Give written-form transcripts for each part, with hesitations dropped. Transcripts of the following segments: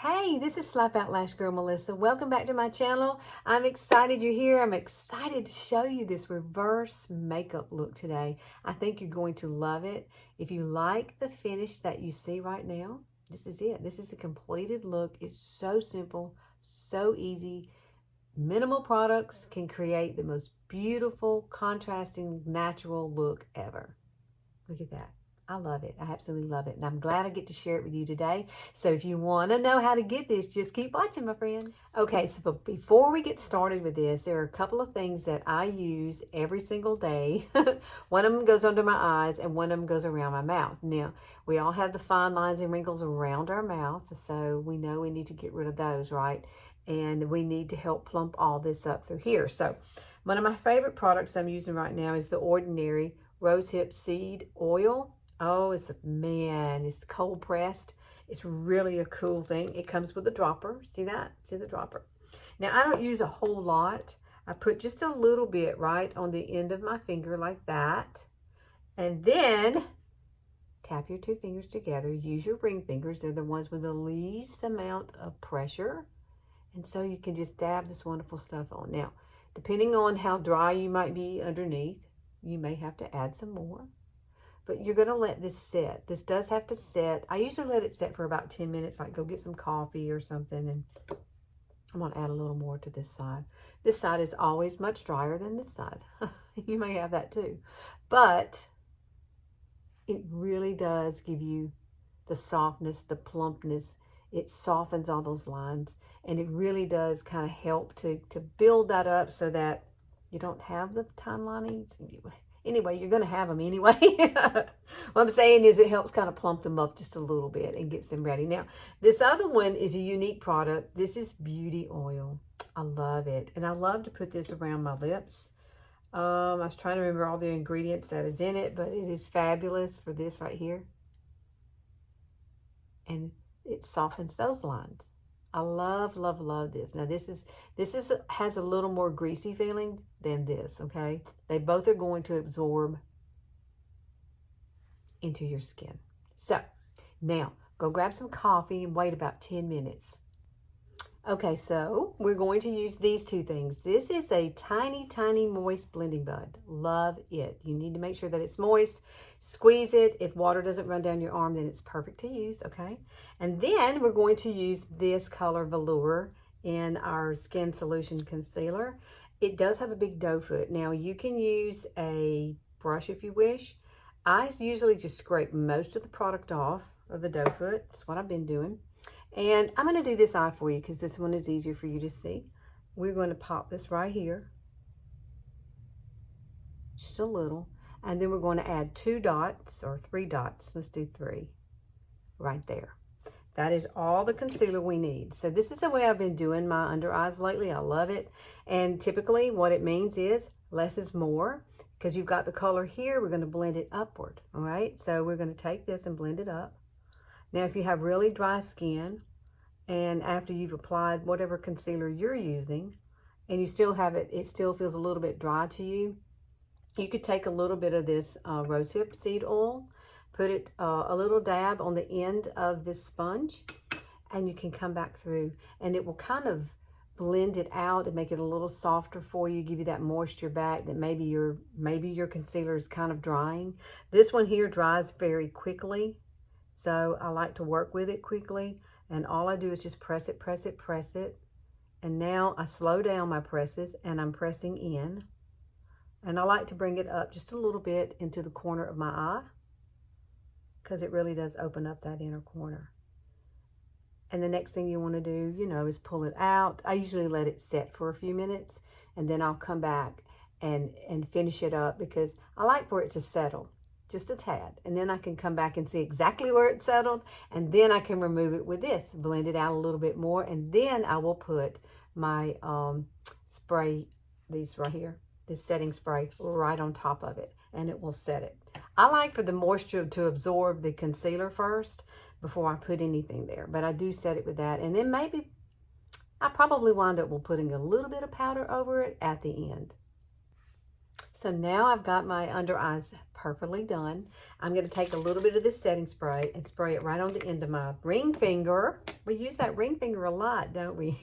Hey, this is Slap Out Lash Girl Melissa. Welcome back to my channel. I'm excited you're here. I'm excited to show you this reverse makeup look today. I think you're going to love it. If you like the finish that you see right now, this is it. This is a completed look. It's so simple, so easy. Minimal products can create the most beautiful, contrasting, natural look ever. Look at that. I love it. I absolutely love it. And I'm glad I get to share it with you today. So if you want to know how to get this, just keep watching, my friend. Okay, so before we get started with this, there are a couple of things that I use every single day. One of them goes under my eyes and one of them goes around my mouth. Now, we all have the fine lines and wrinkles around our mouth, so we know we need to get rid of those, right? And we need to help plump all this up through here. So one of my favorite products I'm using right now is the Ordinary Rosehip Seed Oil. Oh, it's cold pressed. It's really a cool thing. It comes with a dropper. See that? See the dropper? Now, I don't use a whole lot. I put just a little bit right on the end of my finger like that. And then tap your two fingers together. Use your ring fingers. They're the ones with the least amount of pressure. And so you can just dab this wonderful stuff on. Now, depending on how dry you might be underneath, you may have to add some more. But you're going to let this set. This does have to set. I usually let it set for about 10 minutes, like go get some coffee or something. And I'm going to add a little more to this side. This side is always much drier than this side. You may have that too. But it really does give you the softness, the plumpness. It softens all those lines. And it really does kind of help to build that up so that you don't have the time linings. Anyway, you're going to have them anyway. What I'm saying is it helps kind of plump them up just a little bit and gets them ready. Now, this other one is a Younique product. This is beauty oil. I love it. And I love to put this around my lips. I was trying to remember all the ingredients that is in it, but it is fabulous for this right here. And it softens those lines. I love, love, love this. Now this has a little more greasy feeling than this, okay? They both are going to absorb into your skin. So now go grab some coffee and wait about 10 minutes. Okay, so we're going to use these two things. This is a tiny, tiny moist blending bud. Love it. You need to make sure that it's moist. Squeeze it. If water doesn't run down your arm, then it's perfect to use, okay? And then we're going to use this color Velour in our Skin Solution Concealer. It does have a big doe foot. Now, you can use a brush if you wish. I usually just scrape most of the product off of the doe foot. That's what I've been doing. And I'm going to do this eye for you because this one is easier for you to see. We're going to pop this right here. Just a little. And then we're going to add 2 dots or 3 dots. Let's do 3 right there. That is all the concealer we need. So this is the way I've been doing my under eyes lately. I love it. And typically what it means is less is more. Because you've got the color here, we're going to blend it upward. All right. So we're going to take this and blend it up. Now, if you have really dry skin and after you've applied whatever concealer you're using and you still have it, it still feels a little bit dry to you, you could take a little bit of this rosehip seed oil, put it a little dab on the end of this sponge, and you can come back through and it will kind of blend it out and make it a little softer for you, give you that moisture back that maybe your concealer is kind of drying. This one here dries very quickly. So I like to work with it quickly, and all I do is just press it, press it, press it. And now I slow down my presses and I'm pressing in. And I like to bring it up just a little bit into the corner of my eye because it really does open up that inner corner. And the next thing you want to do, you know, is pull it out. I usually let it set for a few minutes and then I'll come back and finish it up because I like for it to settle. Just a tad, and then I can come back and see exactly where it settled, and then I can remove it with this, blend it out a little bit more, and then I will put my spray, these right here, this setting spray right on top of it, and it will set it. I like for the moisture to absorb the concealer first before I put anything there, but I do set it with that, and then maybe I probably wind up with putting a little bit of powder over it at the end. So now I've got my under eyes perfectly done. I'm going to take a little bit of this setting spray and spray it right on the end of my ring finger. We use that ring finger a lot, don't we?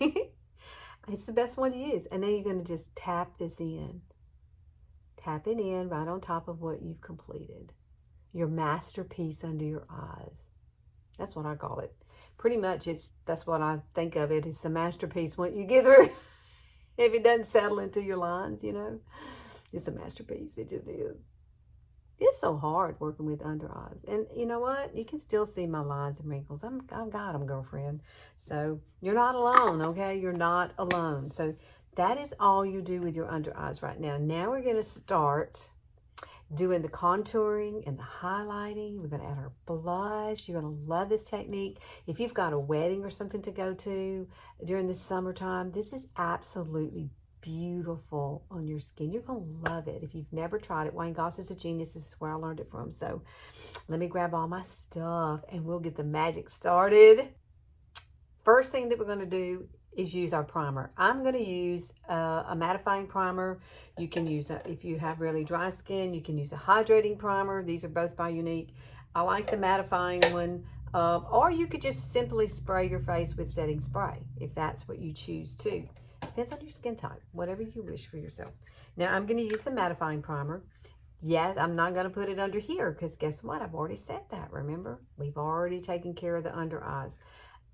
It's the best one to use. And then you're going to just tap this in. Tap it in right on top of what you've completed. Your masterpiece under your eyes. That's what I call it. Pretty much that's what I think of it. It's a masterpiece once you get through. If it doesn't settle into your lines, you know. It's a masterpiece. It just is. It's so hard working with under eyes. And you know what? You can still see my lines and wrinkles. I've got them, girlfriend. So you're not alone, okay? You're not alone. So that is all you do with your under eyes right now. Now we're going to start doing the contouring and the highlighting. We're going to add our blush. You're going to love this technique. If you've got a wedding or something to go to during the summertime, this is absolutely beautiful on your skin. You're going to love it. If you've never tried it, Wayne Goss is a genius. This is where I learned it from. So let me grab all my stuff and we'll get the magic started. First thing that we're going to do is use our primer. I'm going to use a mattifying primer. You can use, if you have really dry skin, you can use a hydrating primer. These are both by Younique. I like the mattifying one. Or you could just simply spray your face with setting spray if that's what you choose to. Depends on your skin type, whatever you wish for yourself. Now I'm going to use the mattifying primer. Yeah, I'm not going to put it under here because guess what? I've already said that, remember? We've already taken care of the under eyes.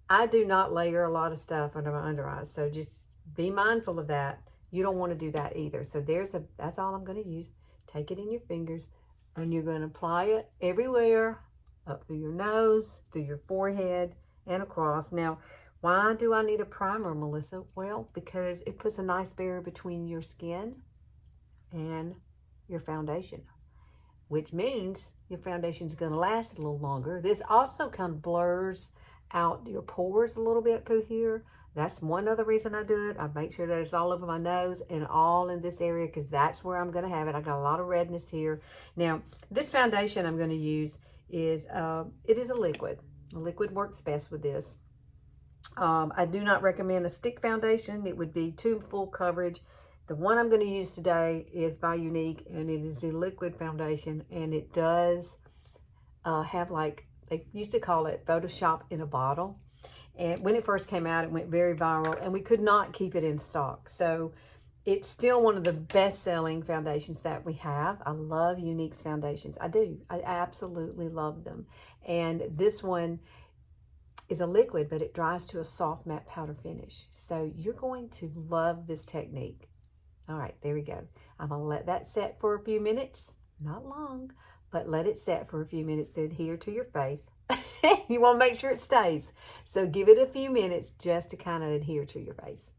I do not layer a lot of stuff under my under eyes, so just be mindful of that. You don't want to do that either. So that's all I'm going to use. Take it in your fingers and you're going to apply it everywhere, up through your nose, through your forehead, and across. Now, why do I need a primer, Melissa? Well, because it puts a nice barrier between your skin and your foundation, which means your foundation is going to last a little longer. This also kind of blurs out your pores a little bit through here. That's one other reason I do it. I make sure that it's all over my nose and all in this area because that's where I'm going to have it. I got a lot of redness here. Now, this foundation I'm going to use is, it is a liquid. A liquid works best with this. I do not recommend a stick foundation. It would be too full coverage. The one I'm going to use today is by Younique, and it is a liquid foundation, and it does have, like, they used to call it Photoshop in a bottle. And when it first came out, it went very viral, and we could not keep it in stock. So it's still one of the best-selling foundations that we have. I love Younique's foundations. I do. I absolutely love them. And this one is a liquid, but it dries to a soft matte powder finish. So you're going to love this technique. All right, there we go. I'm going to let that set for a few minutes. Not long, but let it set for a few minutes to adhere to your face. You want to make sure it stays. So give it a few minutes just to kind of adhere to your face.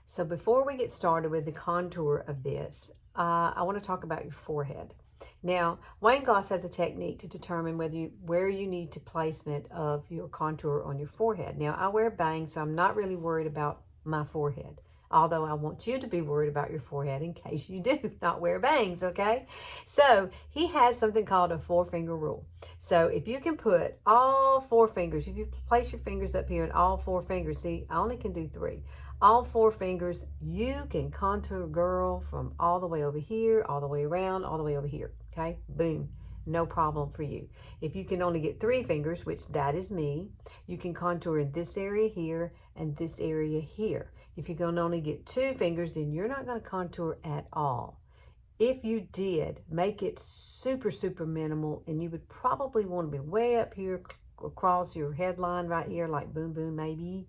So before we get started with the contour of this, I want to talk about your forehead. Now, Wayne Goss has a technique to determine where you need to placement of your contour on your forehead. Now, I wear bangs, so I'm not really worried about my forehead. Although I want you to be worried about your forehead in case you do not wear bangs, okay? So he has something called a 4-finger rule. So if you can put all 4 fingers, if you place your fingers up here and all 4 fingers, see, I only can do 3. All 4 fingers, you can contour, girl, from all the way over here, all the way around, all the way over here, okay? Boom. No problem for you. If you can only get 3 fingers, which that is me, you can contour in this area here and this area here. If you can only get 2 fingers, then you're not going to contour at all. If you did, make it super, super minimal, and you would probably want to be way up here across your headline right here, like boom, boom, maybe.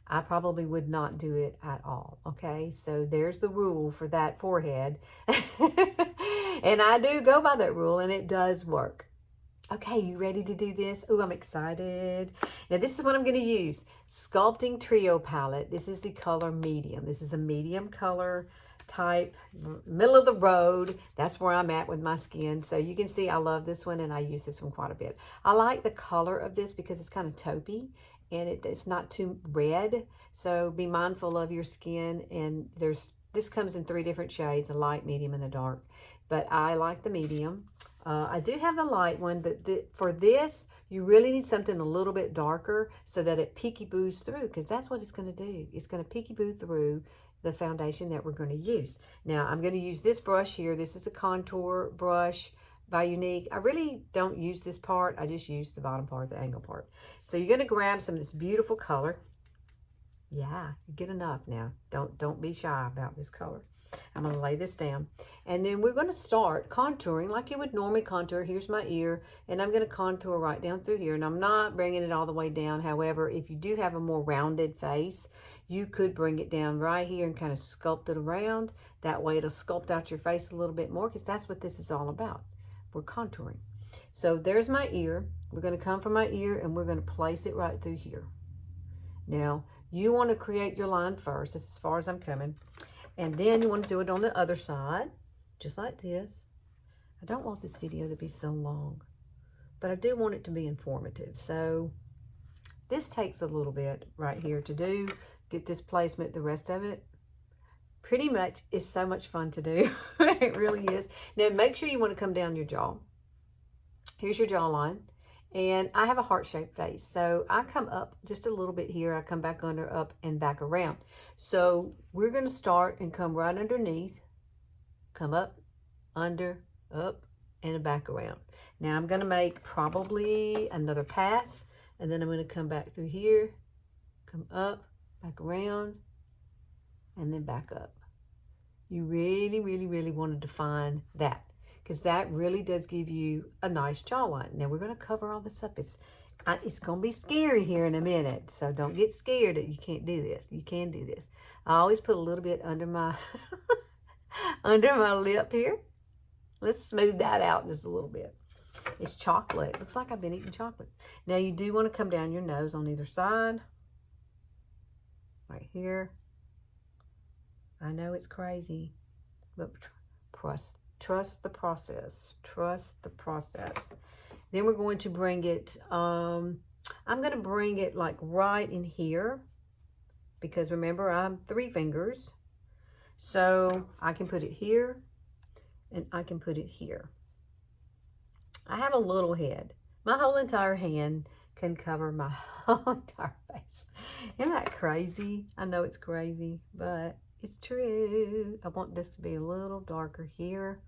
I probably would not do it at all, okay? So there's the rule for that forehead. And I do go by that rule, and it does work. Okay, you ready to do this? Oh, I'm excited. Now, this is what I'm going to use. Sclupting Trio Palette. This is the color medium. This is a medium color type, middle of the road. That's where I'm at with my skin. So you can see I love this one, and I use this one quite a bit. I like the color of this because it's kind of taupey, and it's not too red. So be mindful of your skin. And this comes in 3 different shades, a light, medium, and a dark. But I like the medium. I do have the light one, but for this, you really need something a little bit darker so that it peekaboo's through, because that's what it's going to do. It's going to peekaboo through the foundation that we're going to use. Now, I'm going to use this brush here. This is a contour brush. by Younique. I really don't use this part. I just use the bottom part, the angle part. So you're going to grab some of this beautiful color. Yeah, you get enough now. Don't be shy about this color. I'm going to lay this down. And then we're going to start contouring like you would normally contour. Here's my ear. And I'm going to contour right down through here. And I'm not bringing it all the way down. However, if you do have a more rounded face, you could bring it down right here and kind of sculpt it around. That way it'll sculpt out your face a little bit more, because that's what this is all about. We're contouring. So there's my ear. We're going to come from my ear and we're going to place it right through here. Now, you want to create your line first. That's as far as I'm coming. And then you want to do it on the other side, just like this. I don't want this video to be so long, but I do want it to be informative. So this takes a little bit right here to do. Get this placement, the rest of it. Pretty much is so much fun to do. It really is. Now make sure you want to come down your jaw. Here's your jawline. And I have a heart-shaped face, so I come up just a little bit here. I come back under, up, and back around. So we're going to start and come right underneath, come up, under, up, and back around. Now I'm going to make probably another pass, and then I'm going to come back through here, come up, back around, and then back up. You really, really, really want to define that, because that really does give you a nice jawline. Now we're going to cover all this up. It's going to be scary here in a minute, so don't get scared that you can't do this. You can do this. I always put a little bit under my under my lip here. Let's smooth that out just a little bit. It's chocolate. Looks like I've been eating chocolate. Now you do want to come down your nose on either side. Right here. I know it's crazy, but trust the process. Trust the process. Then we're going to bring it, I'm going to bring it like right in here, because remember, I'm 3 fingers. So I can put it here and I can put it here. I have a little head. My whole entire hand can cover my whole entire face. Isn't that crazy? I know it's crazy, but it's true. I want this to be a little darker here.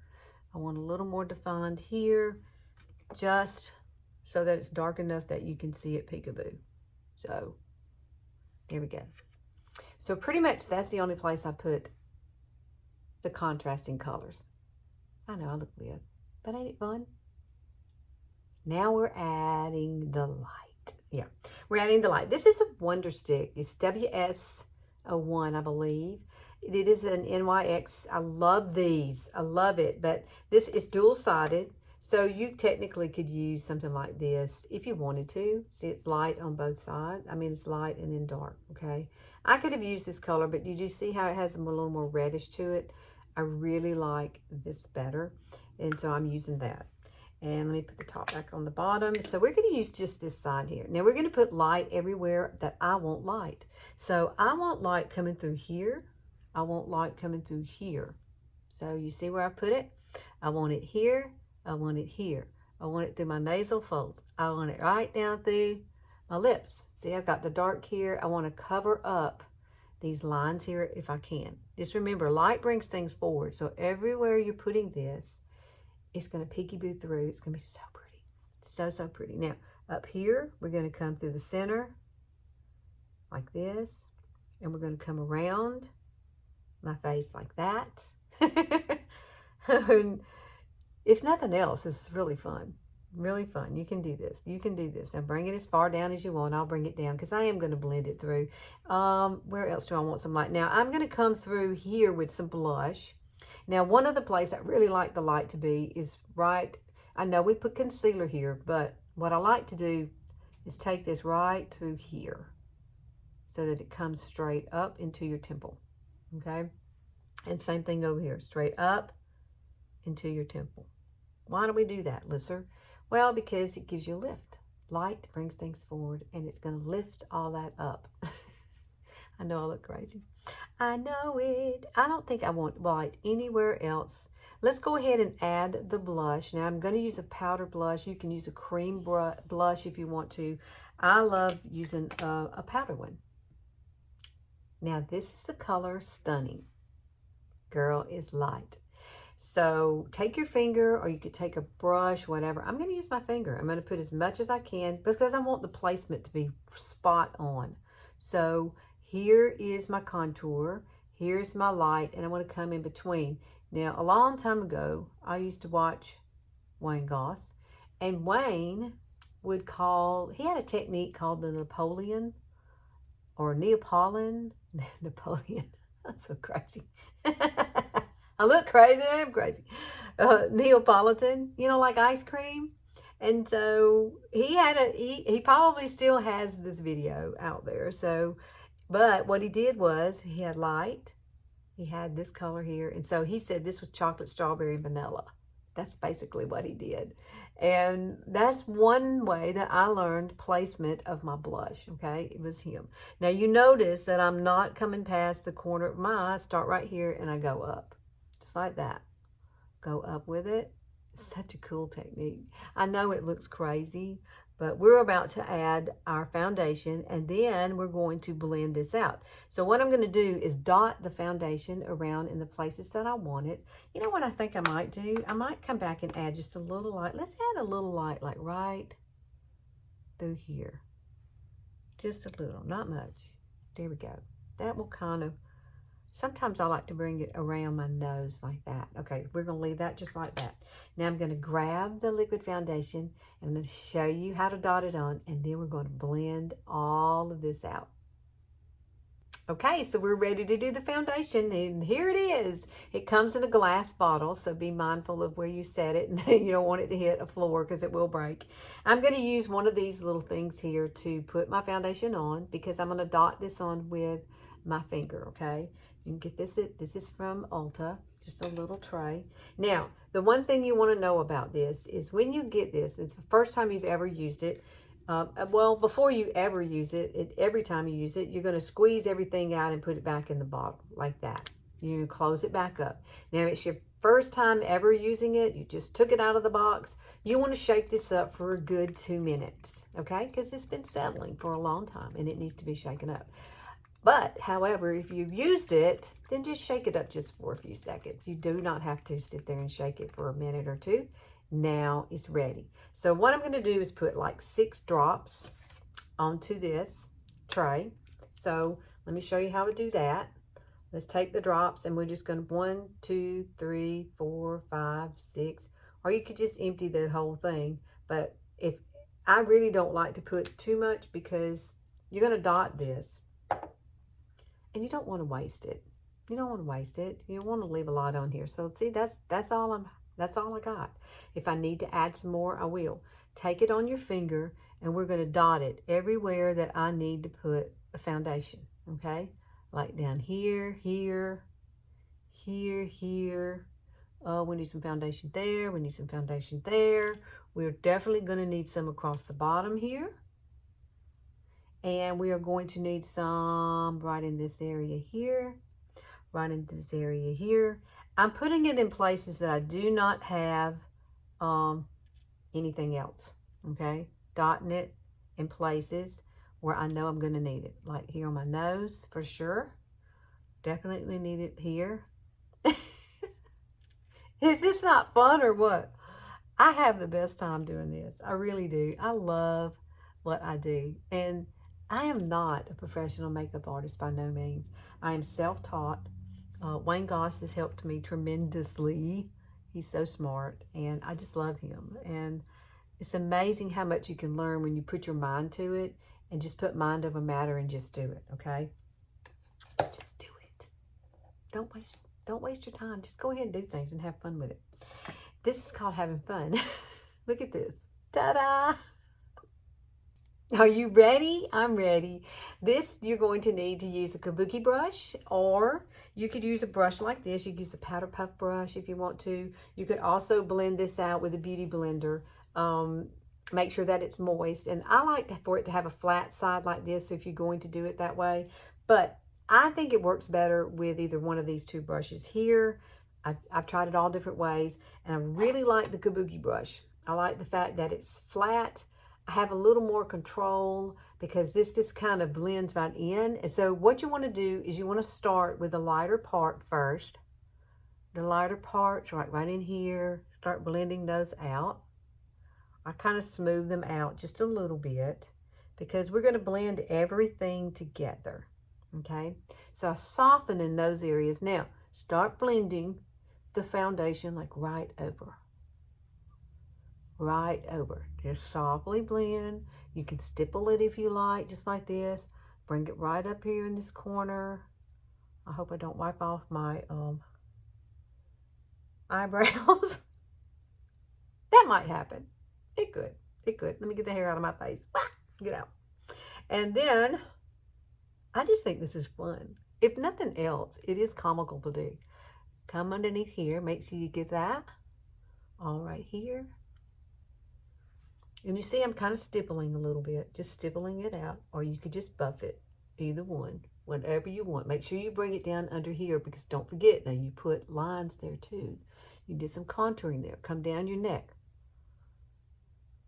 I want a little more defined here, just so that it's dark enough that you can see it peekaboo. So, here we go. So pretty much that's the only place I put the contrasting colors. I know I look weird, but ain't it fun? Now we're adding the light. Yeah, we're adding the light. This is a Wonder Stick. It's WS01, I believe. It is an NYX. I love these. I love it. But this is dual-sided, so you technically could use something like this if you wanted to. See, it's light on both sides. I mean, it's light and then dark, okay? I could have used this color, but you do see how it has a little more reddish to it. I really like this better, and so I'm using that. And let me put the top back on the bottom. So we're going to use just this side here. Now we're going to put light everywhere that I want light. So I want light coming through here. I want light coming through here. So you see where I put it? I want it here. I want it here. I want it through my nasal folds. I want it right down through my lips. See, I've got the dark here. I want to cover up these lines here if I can. Just remember, light brings things forward. So everywhere you're putting this, it's going to peekaboo through. It's going to be so pretty. So, so pretty. Now, up here, we're going to come through the center like this. And we're going to come around my face like that. And if nothing else, this is really fun. Really fun. You can do this. You can do this. Now, bring it as far down as you want. I'll bring it down because I am going to blend it through. Where else do I want some light? Now, I'm going to come through here with some blush. Now, one other place I really like the light to be is right, I know we put concealer here, but what I like to do is take this right through here so that it comes straight up into your temple, okay? And same thing over here, straight up into your temple. Why do we do that, Lisser? Well, because it gives you a lift. Light brings things forward, and it's going to lift all that up. I know I look crazy. I know it. I don't think I want light anywhere else. Let's go ahead and add the blush. Now, I'm going to use a powder blush. You can use a cream blush if you want to. I love using a powder one. Now, this is the color Stunning. Girl is light. So take your finger, or you could take a brush, whatever. I'm going to use my finger. I'm going to put as much as I can because I want the placement to be spot on. So here is my contour. Here's my light, and I want to come in between. Now, a long time ago, I used to watch Wayne Goss, and Wayne would call, he had a technique called the Napoleon, or Neapolitan, Napoleon. I'm so crazy. I look crazy, I'm crazy. Neapolitan, you know, like ice cream. And so he had he probably still has this video out there. So, but what he did was he had light, he had this color here. And so he said this was chocolate, strawberry, and vanilla. That's basically what he did. And that's one way that I learned placement of my blush, okay? It was him. Now you notice that I'm not coming past the corner of my eye. Start right here and I go up. Just like that. Go up with it. It's such a cool technique. I know it looks crazy, but we're about to add our foundation, and then we're going to blend this out. So what I'm going to do is dot the foundation around in the places that I want it. You know what I think I might do? I might come back and add just a little light. Let's add a little light, like right through here. Just a little, not much. There we go. That will kind of, sometimes I like to bring it around my nose like that. Okay, we're going to leave that just like that. Now I'm going to grab the liquid foundation, and I'm going to show you how to dot it on, and then we're going to blend all of this out. Okay, so we're ready to do the foundation, and here it is. It comes in a glass bottle, so be mindful of where you set it. You don't want it to hit a floor because it will break. I'm going to use one of these little things here to put my foundation on, because I'm going to dot this on with my finger, okay? You can get this, this is from Ulta, just a little tray. Now, the one thing you want to know about this is when you get this, it's the first time you've ever used it. Well, before you ever use it, every time you use it, you're going to squeeze everything out and put it back in the bottle like that. You close it back up. Now, it's your first time ever using it. You just took it out of the box. You want to shake this up for a good 2 minutes, okay? Because it's been settling for a long time and it needs to be shaken up. But, however, if you've used it, then just shake it up just for a few seconds. You do not have to sit there and shake it for a minute or two. Now it's ready. So what I'm going to do is put like 6 drops onto this tray. So let me show you how to do that. Let's take the drops, and we're just going to 1, 2, 3, 4, 5, 6. Or you could just empty the whole thing. But if I really don't like to put too much, because you're going to dot this. And you don't want to waste it. You don't want to waste it. You want to leave a lot on here. So see, that's all I got. If I need to add some more, I will. Take it on your finger, and we're going to dot it everywhere that I need to put a foundation. Okay? Like down here, here, here, here. Oh, we need some foundation there. We need some foundation there. We're definitely going to need some across the bottom here. And we are going to need some right in this area here, right in this area here. I'm putting it in places that I do not have anything else, okay? Dotting it in places where I know I'm going to need it. Like here on my nose, for sure. Definitely need it here. Is this not fun or what? I have the best time doing this. I really do. I love what I do. And I am not a professional makeup artist by no means. I am self-taught. Wayne Goss has helped me tremendously. He's so smart, and I just love him. And it's amazing how much you can learn when you put your mind to it, and just put mind over matter and just do it, okay? Just do it. Don't waste your time. Just go ahead and do things and have fun with it. This is called having fun. Look at this. Ta-da! Are you ready? I'm ready. This, you're going to need to use a Kabuki brush, or you could use a brush like this. You could use a powder puff brush if you want to. You could also blend this out with a beauty blender. Make sure that it's moist. And I like for it to have a flat side like this if you're going to do it that way. But I think it works better with either one of these 2 brushes here. I've tried it all different ways, and I really like the Kabuki brush. I like the fact that it's flat. I have a little more control because this just kind of blends right in. And so what you want to do is you want to start with the lighter part first, the lighter parts right in here. Start blending those out. I kind of smooth them out just a little bit because we're going to blend everything together. Okay, so I soften in those areas. Now, start blending the foundation like right over. Right over. Just softly blend. You can stipple it if you like, just like this. Bring it right up here in this corner. I hope I don't wipe off my eyebrows. That might happen. It could. It could. Let me get the hair out of my face. Get out. And then, I just think this is fun. If nothing else, it is comical to do. Come underneath here. Make sure you get that. All right here. And you see I'm kind of stippling a little bit. Just stippling it out. Or you could just buff it. Either one. Whatever you want. Make sure you bring it down under here because don't forget, now you put lines there too. You did some contouring there. Come down your neck.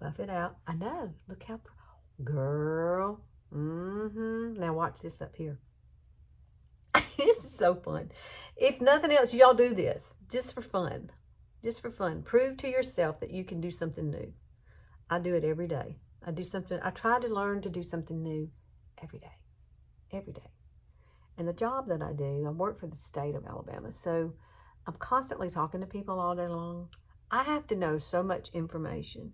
Buff it out. I know. Look how... Girl. Now watch this up here. This is so fun. If nothing else, y'all do this. Just for fun. Just for fun. Prove to yourself that you can do something new. I do it every day. I do something. I try to learn to do something new every day. Every day. And the job that I do, I work for the state of Alabama. So I'm constantly talking to people all day long. I have to know so much information.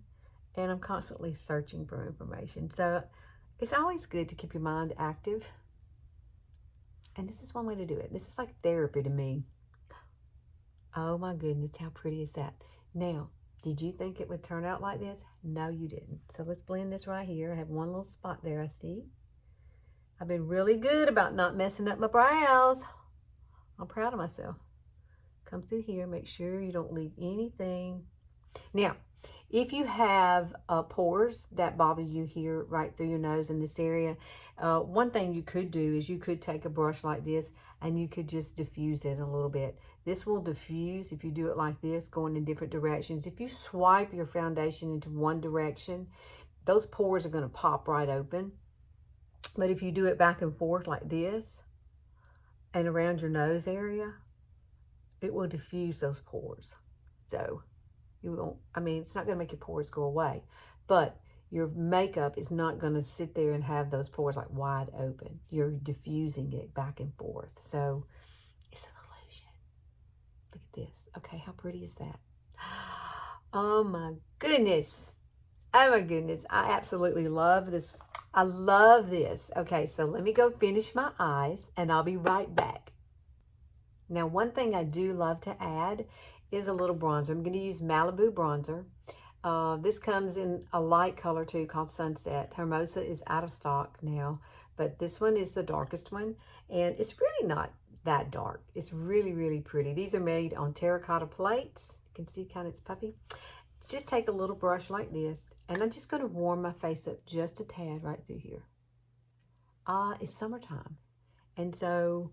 And I'm constantly searching for information. So it's always good to keep your mind active. And this is one way to do it. This is like therapy to me. Oh my goodness, how pretty is that? Now, did you think it would turn out like this? No, you didn't. So let's blend this right here. I have one little spot there, I see. I've been really good about not messing up my brows. I'm proud of myself. Come through here. Make sure you don't leave anything. Now, if you have pores that bother you here right through your nose in this area, one thing you could do is you could take a brush like this and you could just diffuse it a little bit. This will diffuse if you do it like this, going in different directions. If you swipe your foundation into one direction, those pores are going to pop right open. But if you do it back and forth like this and around your nose area, it will diffuse those pores. So you won't, I mean, it's not going to make your pores go away, but your makeup is not going to sit there and have those pores like wide open. You're diffusing it back and forth. So it's an illusion. Look at this. Okay, how pretty is that? Oh my goodness. Oh my goodness. I absolutely love this. I love this. Okay, so let me go finish my eyes and I'll be right back. Now, one thing I do love to add is a little bronzer. I'm going to use Malibu bronzer. This comes in a light color too called Sunset. Hermosa is out of stock now, but this one is the darkest one. And it's really not that dark. It's really, really pretty. These are made on terracotta plates. You can see kind of it's puffy. Just take a little brush like this, and I'm just going to warm my face up just a tad right through here. It's summertime, and so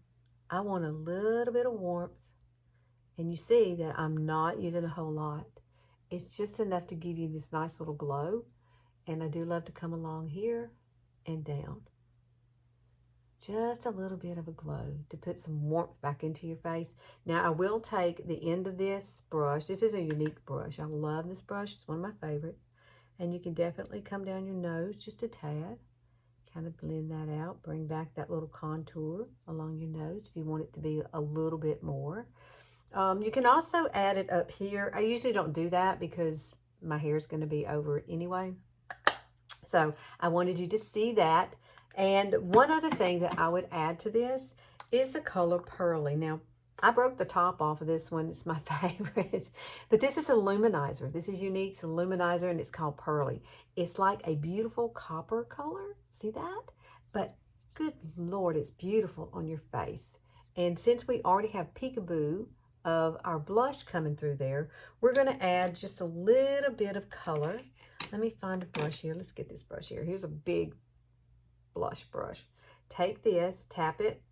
I want a little bit of warmth, and you see that I'm not using a whole lot. It's just enough to give you this nice little glow, and I do love to come along here and down. Just a little bit of a glow to put some warmth back into your face. Now, I will take the end of this brush. This is a Younique brush. I love this brush. It's one of my favorites. And you can definitely come down your nose just a tad. Kind of blend that out. Bring back that little contour along your nose if you want it to be a little bit more. You can also add it up here. I usually don't do that because my hair is going to be over it anyway. So I wanted you to see that. And one other thing that I would add to this is the color Pearly. Now, I broke the top off of this one. It's my favorite. But this is a luminizer. This is Younique's luminizer, and it's called Pearly. It's like a beautiful copper color. See that? But good Lord, it's beautiful on your face. And since we already have peekaboo of our blush coming through there, we're going to add just a little bit of color. Let me find a brush here. Let's get this brush here. Here's a big blush brush. Take this, tap it,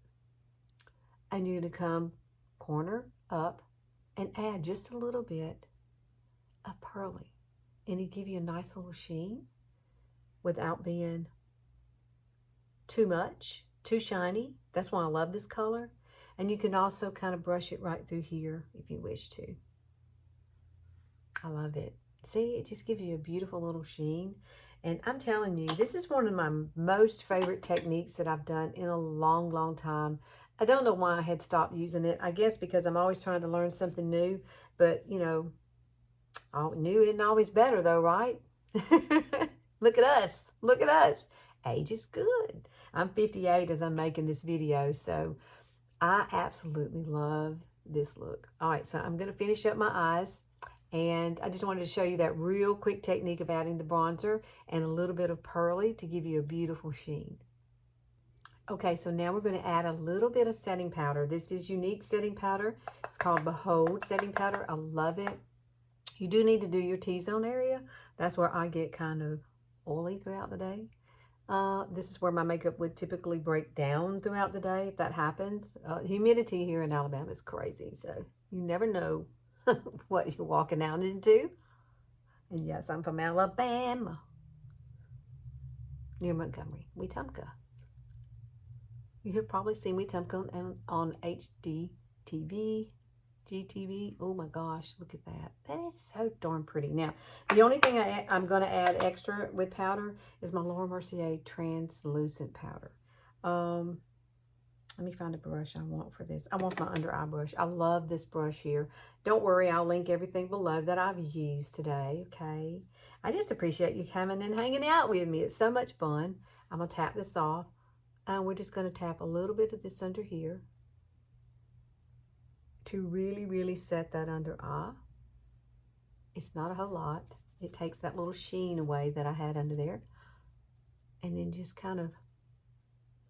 and you're going to come corner up and add just a little bit of Pearly. And it'll give you a nice little sheen without being too much, too shiny. That's why I love this color. And you can also kind of brush it right through here if you wish to. I love it. See, it just gives you a beautiful little sheen. And I'm telling you, this is one of my most favorite techniques that I've done in a long, long time. I don't know why I had stopped using it. I guess because I'm always trying to learn something new. But, you know, new isn't always better though, right? Look at us. Look at us. Age is good. I'm 58 as I'm making this video. So I absolutely love this look. All right, so I'm going to finish up my eyes. And I just wanted to show you that real quick technique of adding the bronzer and a little bit of Pearly to give you a beautiful sheen. Okay, so now we're going to add a little bit of setting powder. This is Younique setting powder. It's called Behold setting powder. I love it. You do need to do your T-zone area. That's where I get kind of oily throughout the day. This is where my makeup would typically break down throughout the day if that happens. Humidity here in Alabama is crazy, so you never know what you're walking out into. And yes, I'm from Alabama, near Montgomery, Wetumpka. You have probably seen Wetumpka on HDTV, GTV. Oh my gosh, look at that. That is so darn pretty. Now, the only thing I'm going to add extra with powder is my Laura Mercier translucent powder. Let me find a brush I want for this. I want my under eye brush. I love this brush here. Don't worry, I'll link everything below that I've used today, okay? I just appreciate you coming and hanging out with me. It's so much fun. I'm going to tap this off. And we're just going to tap a little bit of this under here to really, really set that under eye. It's not a whole lot. It takes that little sheen away that I had under there. And then just kind of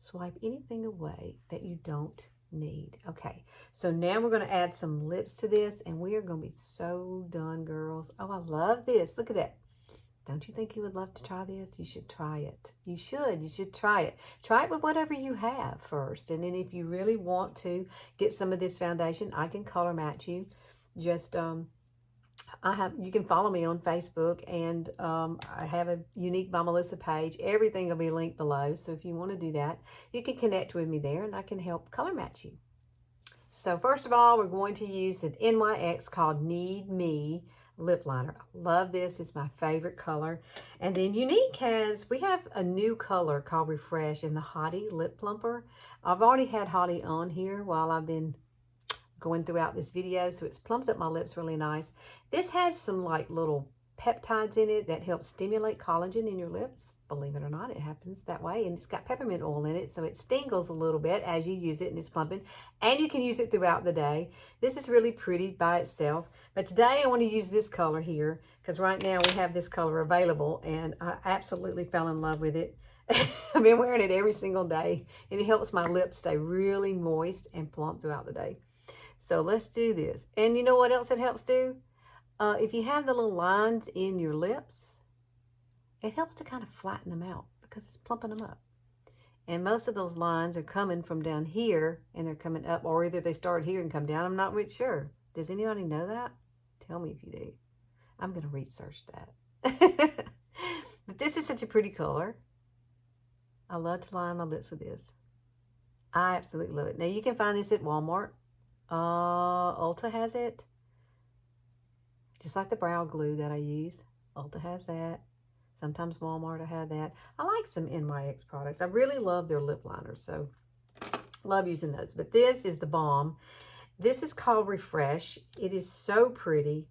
swipe anything away that you don't need. Okay, so now we're going to add some lips to this, and we are going to be so done, girls. Oh, I love this. Look at that. Don't you think you would love to try this? You should try it. You should try it. Try it with whatever you have first. And then if you really want to get some of this foundation, I can color match you. Just, you can follow me on Facebook, and I have a Younique by Melissa page. Everything will be linked below. So if you want to do that, you can connect with me there, and I can help color match you. So first of all, we're going to use an NYX called Need Me lip liner. I love this. It's my favorite color. And then Younique we have a new color called Refresh in the Hottie lip plumper. I've already had Hottie on here while I've been going throughout this video, so it's plumped up my lips really nice. This has some like little peptides in it that help stimulate collagen in your lips. Believe it or not, it happens that way. And it's got peppermint oil in it, so it stingles a little bit as you use it, and it's plumping. And you can use it throughout the day. This is really pretty by itself. But today I want to use this color here, because right now we have this color available, and I absolutely fell in love with it. I've been wearing it every single day, and it helps my lips stay really moist and plump throughout the day. So let's do this. And you know what else it helps do? If you have the little lines in your lips, it helps to kind of flatten them out because it's plumping them up. And most of those lines are coming from down here, and they're coming up, or either they start here and come down. I'm not really sure. Does anybody know that? Tell me if you do. I'm going to research that. But this is such a pretty color. I love to line my lips with this. I absolutely love it. Now, you can find this at Walmart. Ulta has it. Just like the brow glue that I use. Ulta has that. Sometimes Walmart will have that. I like some NYX products. I really love their lip liners, so love using those. But this is the bomb. This is called Refresh. It is so pretty.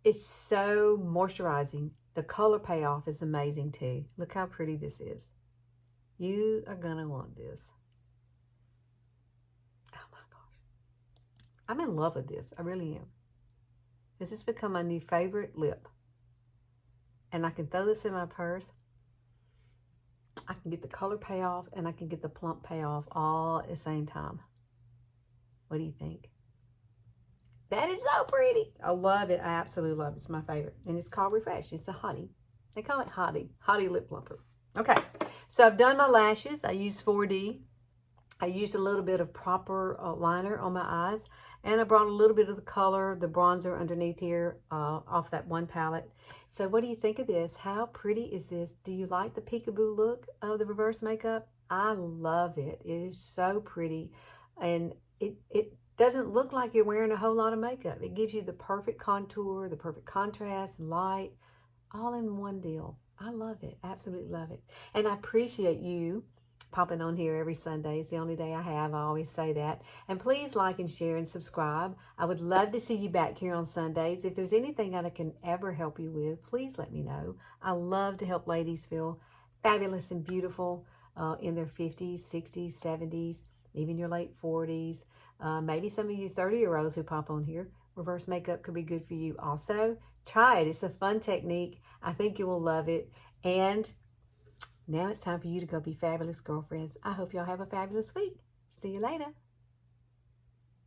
It's so moisturizing. The color payoff is amazing too. Look how pretty this is. You are going to want this. Oh my gosh. I'm in love with this. I really am. This has become my new favorite lip. And I can throw this in my purse. I can get the color payoff and I can get the plump payoff all at the same time. What do you think? That is so pretty. I love it. I absolutely love it. It's my favorite. And it's called Refresh. It's the Hottie. They call it Hottie. Hottie lip plumper. Okay. So I've done my lashes. I used 4D. I used a little bit of proper liner on my eyes. And I brought a little bit of the color, the bronzer underneath here off that one palette. So what do you think of this? How pretty is this? Do you like the peekaboo look of the reverse makeup? I love it. It is so pretty. And it doesn't look like you're wearing a whole lot of makeup. It gives you the perfect contour, the perfect contrast and light, all in one deal. I love it. Absolutely love it. And I appreciate you popping on here every Sunday. It's the only day I have. I always say that. And please like and share and subscribe. I would love to see you back here on Sundays. If there's anything that I can ever help you with, please let me know. I love to help ladies feel fabulous and beautiful in their 50s, 60s, 70s, even your late 40s. Maybe some of you 30-year-olds who pop on here. Reverse makeup could be good for you also. Try it. It's a fun technique. I think you will love it. And now it's time for you to go be fabulous girlfriends. I hope y'all have a fabulous week. See you later.